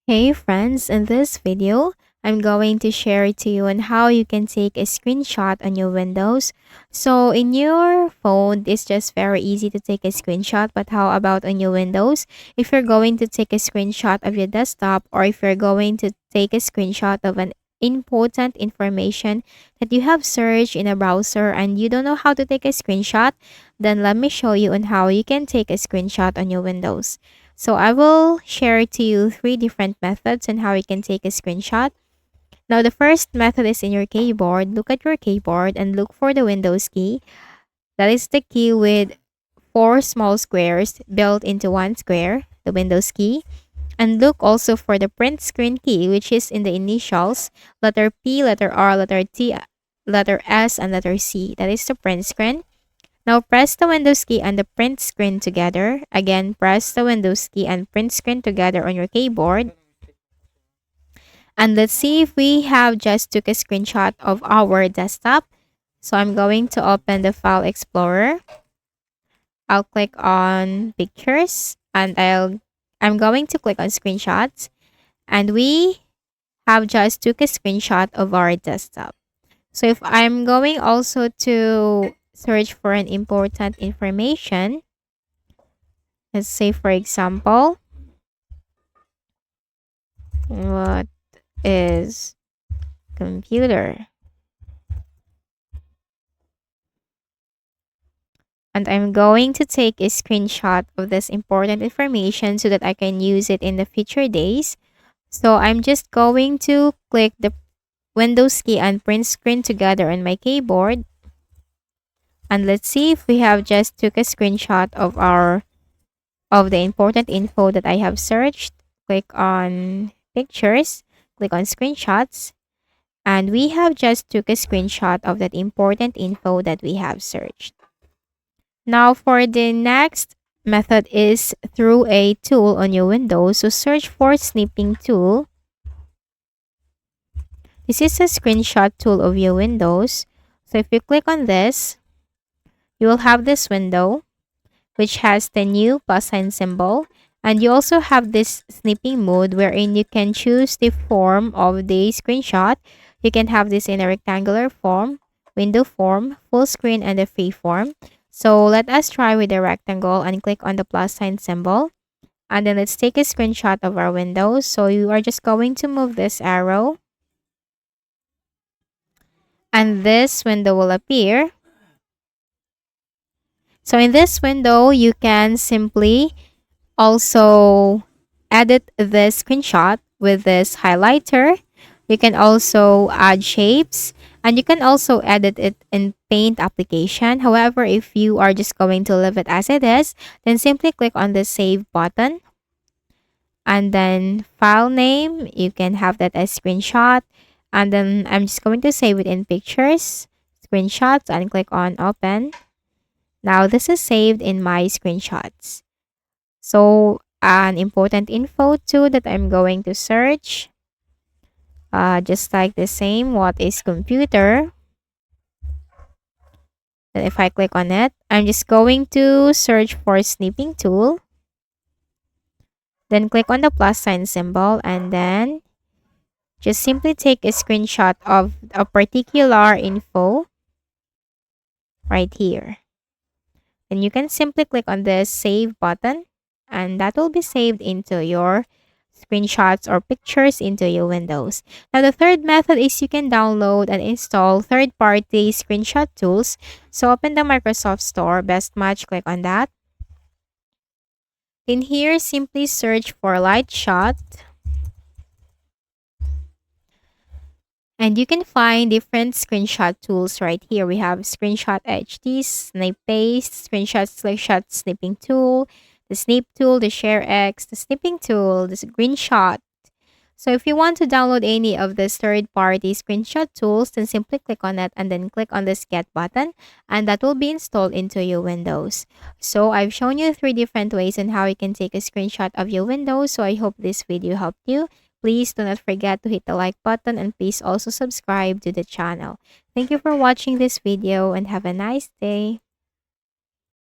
Hey friends, in this video, I'm going to share to you on how you can take a screenshot on your Windows. So in your phone, it's just very easy to take a screenshot, but how about on your Windows? If you're going to take a screenshot of your desktop or if you're going to take a screenshot of an important information that you have searched in a browser and you don't know how to take a screenshot, then let me show you on how you can take a screenshot on your Windows. So I will share to you three different methods on how you can take a screenshot. Now the first method is in your keyboard. Look at your keyboard and look for the Windows key. That is the key with four small squares built into one square, the Windows key. And look also for the print screen key, which is in the initials, letter P, letter R, letter T, letter S, and letter C. That is the print screen. Now press the Windows key and the print screen together. Again, press the Windows key and print screen together on your keyboard. And let's see if we have just took a screenshot of our desktop. So I'm going to open the File Explorer. I'll click on Pictures and I'm going to click on Screenshots. And we have just took a screenshot of our desktop. So if I'm going also to search for an important information, let's say for example, what is computer? And I'm going to take a screenshot of this important information so that I can use it in the future days. So I'm just going to click the Windows key and print screen together on my keyboard. And let's see if we have just took a screenshot of the important info that I have searched. Click on pictures, click on screenshots, and we have just took a screenshot of that important info that we have searched. Now for the next method is through a tool on your Windows. So search for snipping tool. This is a screenshot tool of your Windows. So if you click on this, you will have this window which has the new plus sign symbol. And you also have this snipping mode wherein you can choose the form of the screenshot. You can have this in a rectangular form, window form, full screen, and a free form. So let us try with the rectangle and click on the plus sign symbol. And then let's take a screenshot of our window. So you are just going to move this arrow. And this window will appear. So in this window, you can simply also edit this screenshot with this highlighter. You can also add shapes and you can also edit it in Paint application. However, if you are just going to leave it as it is, then simply click on the Save button. And then file name, you can have that as screenshot. And then I'm just going to save it in Pictures, Screenshots, and click on Open. Now this is saved in my screenshots. So an important info too that I'm going to search, just like the same, what is computer? Then if I click on it, I'm just going to search for snipping tool. Then click on the plus sign symbol and then just simply take a screenshot of a particular info right here. Then you can simply click on the save button and that will be saved into your screenshots or pictures into your Windows. Now the third method is you can download and install third-party screenshot tools. So open the Microsoft Store, Best Match, click on that. In here, simply search for Lightshot. And you can find different screenshot tools right here. We have Screenshot HD, Snip Paste, Screenshot Slingshot Snipping Tool, the Snip Tool, the Share X, the Snipping Tool, the Screenshot. So if you want to download any of these third-party screenshot tools, then simply click on it and then click on this Get button, and that will be installed into your Windows. So I've shown you three different ways on how you can take a screenshot of your Windows. So I hope this video helped you. Please do not forget to hit the like button and please also subscribe to the channel. Thank you for watching this video and have a nice day.